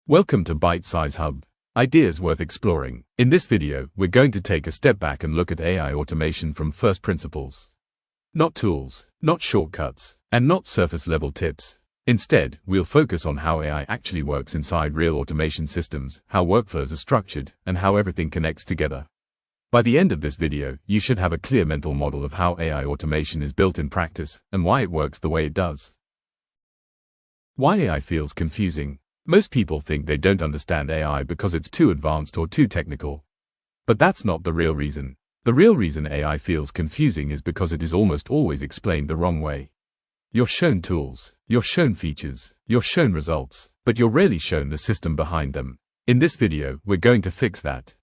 Welcome to Bite Size Hub. Ideas worth exploring. In this video, we're going to take a step back and look at AI automation from first principles. Not tools, not shortcuts, and not surface-level tips. Instead, we'll focus on how AI actually works inside real automation systems, how workflows are structured, and how everything connects together. By the end of this video, you should have a clear mental model of how AI automation is built in practice, and why it works the way it does. Why AI feels confusing. Most people think they don't understand AI because it's too advanced or too technical. But that's not the real reason. The real reason AI feels confusing is because it is almost always explained the wrong way. You're shown tools, you're shown features, you're shown results, but you're rarely shown the system behind them. In this video, we're going to fix that.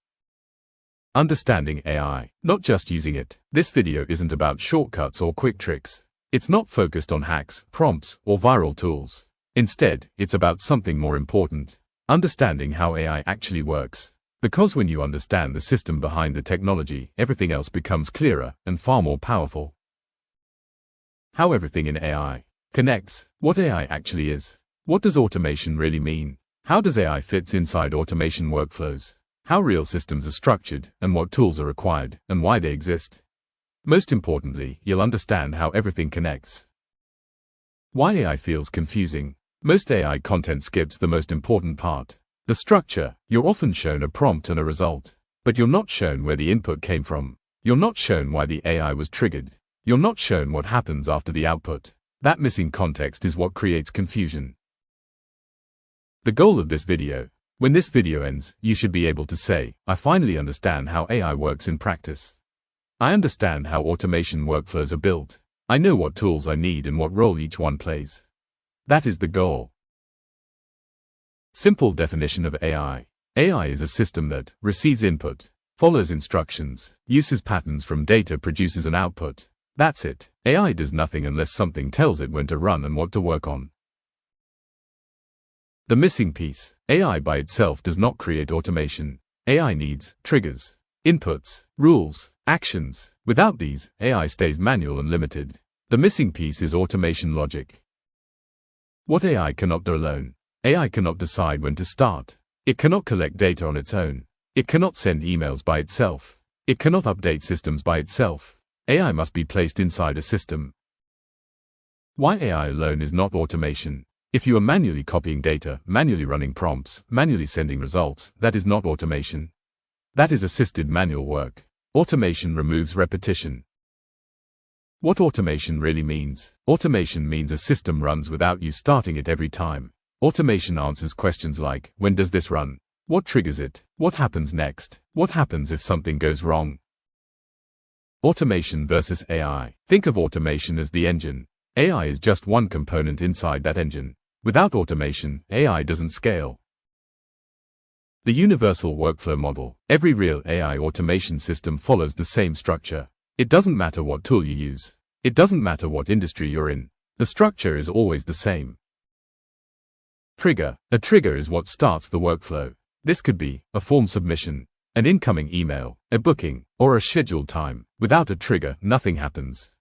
Understanding AI, not just using it. This video isn't about shortcuts or quick tricks. It's not focused on hacks, prompts, or viral tools. Instead, it's about something more important. Understanding how AI actually works. Because when you understand the system behind the technology, everything else becomes clearer and far more powerful. How everything in AI connects. What AI actually is. What does automation really mean? How does AI fits inside automation workflows? How real systems are structured, and what tools are required, and why they exist. Most importantly, you'll understand how everything connects. Why AI feels confusing. Most AI content skips the most important part. The structure. You're often shown a prompt and a result. But you're not shown where the input came from. You're not shown why the AI was triggered. You're not shown what happens after the output. That missing context is what creates confusion. The goal of this video. When this video ends, you should be able to say, I finally understand how AI works in practice. I understand how automation workflows are built. I know what tools I need and what role each one plays. That is the goal. Simple definition of AI. AI is a system that receives input, follows instructions, uses patterns from data, produces an output. That's it. AI does nothing unless something tells it when to run and what to work on. The missing piece. AI by itself does not create automation. AI needs triggers, inputs, rules, actions. Without these, AI stays manual and limited. The missing piece is automation logic. What AI cannot do alone. AI cannot decide when to start. It cannot collect data on its own. It cannot send emails by itself. It cannot update systems by itself. AI must be placed inside a system. Why AI alone is not automation. If you are manually copying data, manually running prompts, manually sending results, that is not automation. That is assisted manual work. Automation removes repetition. What automation really means. Automation means a system runs without you starting it every time. Automation answers questions like, when does this run? What triggers it? What happens next? What happens if something goes wrong? Automation versus AI. Think of automation as the engine. AI is just one component inside that engine. Without automation, AI doesn't scale. The universal workflow model. Every real AI automation system follows the same structure. It doesn't matter what tool you use. It doesn't matter what industry you're in. The structure is always the same. Trigger. A trigger is what starts the workflow. This could be a form submission, an incoming email, a booking, or a scheduled time. Without a trigger, nothing happens.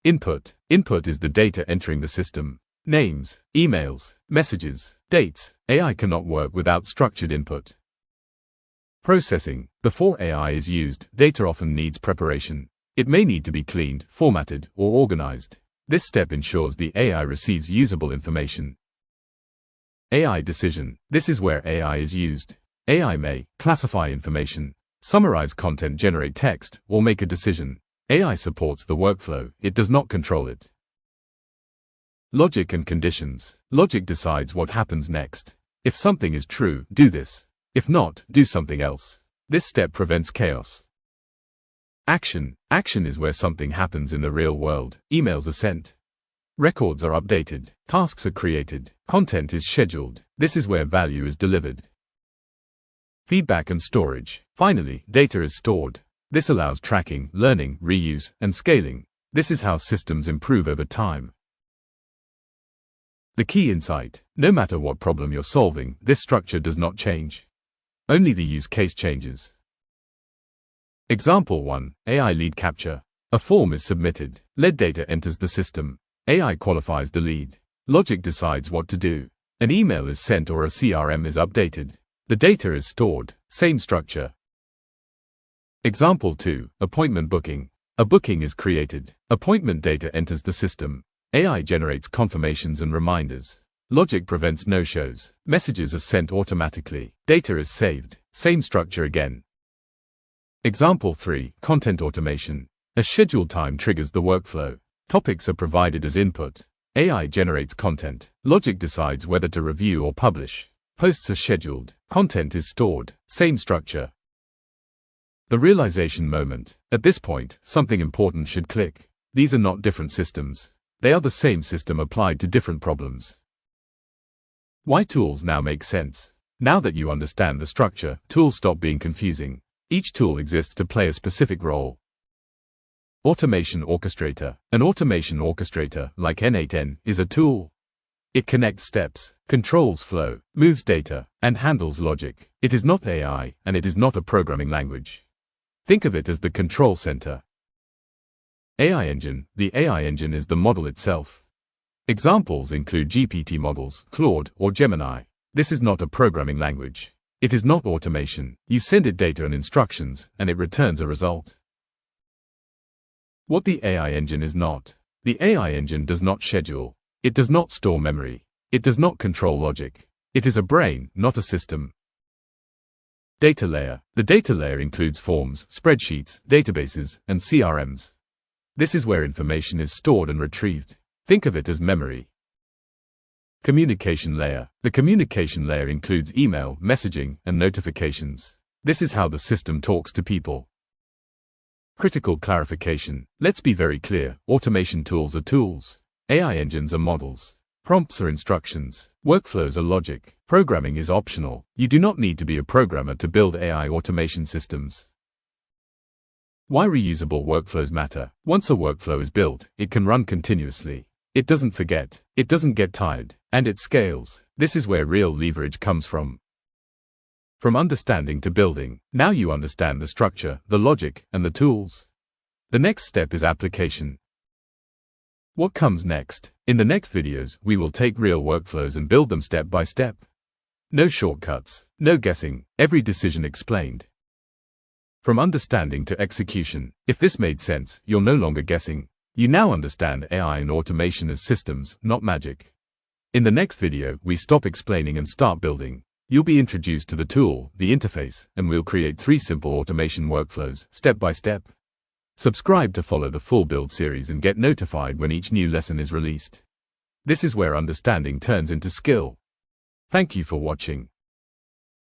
Input. Input is the data entering the system. Names, emails, messages, dates. AI cannot work without structured input. Processing. Before AI is used, data often needs preparation. It may need to be cleaned, formatted, or organized. This step ensures the AI receives usable information. AI decision. This is where AI is used. AI may classify information, summarize content, generate text, or make a decision. AI supports the workflow, it does not control it. Logic and conditions. Logic decides what happens next. If something is true, do this. If not, do something else. This step prevents chaos. Action. Action is where something happens in the real world. Emails are sent. Records are updated. Tasks are created. Content is scheduled. This is where value is delivered. Feedback and storage. Finally, data is stored. This allows tracking, learning, reuse, and scaling. This is how systems improve over time. The key insight. No matter what problem you're solving, this structure does not change. Only the use case changes. Example 1. AI lead capture. A form is submitted. Lead data enters the system. AI qualifies the lead. Logic decides what to do. An email is sent or a CRM is updated. The data is stored, same structure. Example 2, appointment booking. A booking is created. Appointment data enters the system. AI generates confirmations and reminders. Logic prevents no-shows. Messages are sent automatically. Data is saved. Same structure again. Example 3, content automation. A scheduled time triggers the workflow. Topics are provided as input. AI generates content. Logic decides whether to review or publish. Posts are scheduled. Content is stored. Same structure. The realization moment. At this point, something important should click. These are not different systems. They are the same system applied to different problems. Why tools now make sense? Now that you understand the structure, tools stop being confusing. Each tool exists to play a specific role. Automation orchestrator. An automation orchestrator, like N8N, is a tool. It connects steps, controls flow, moves data, and handles logic. It is not AI, and it is not a programming language. Think of it as the control center. AI engine. The AI engine is the model itself. Examples include GPT models, Claude, or Gemini. This is not a programming language. It is not automation. You send it data and instructions, and it returns a result. What the AI engine is not. The AI engine does not schedule. It does not store memory. It does not control logic. It is a brain, not a system. Data layer. The data layer includes forms, spreadsheets, databases, and CRMs. This is where information is stored and retrieved. Think of it as memory. Communication layer. The communication layer includes email, messaging, and notifications. This is how the system talks to people. Critical clarification. Let's be very clear. Automation tools are tools. AI engines are models. Prompts are instructions. Workflows are logic. Programming is optional. You do not need to be a programmer to build AI automation systems. Why reusable workflows matter. Once a workflow is built, it can run continuously. It doesn't forget. It doesn't get tired. And it scales. This is where real leverage comes from. From understanding to building. Now you understand the structure, the logic, and the tools. The next step is application. What comes next? In the next videos, we will take real workflows and build them step by step. No shortcuts, no guessing, every decision explained. From understanding to execution. If this made sense, you're no longer guessing. You now understand AI and automation as systems, not magic. In the next video, we stop explaining and start building. You'll be introduced to the tool, the interface, and we'll create 3 simple automation workflows, step by step. Subscribe to follow the full build series and get notified when each new lesson is released. This is where understanding turns into skill. Thank you for watching.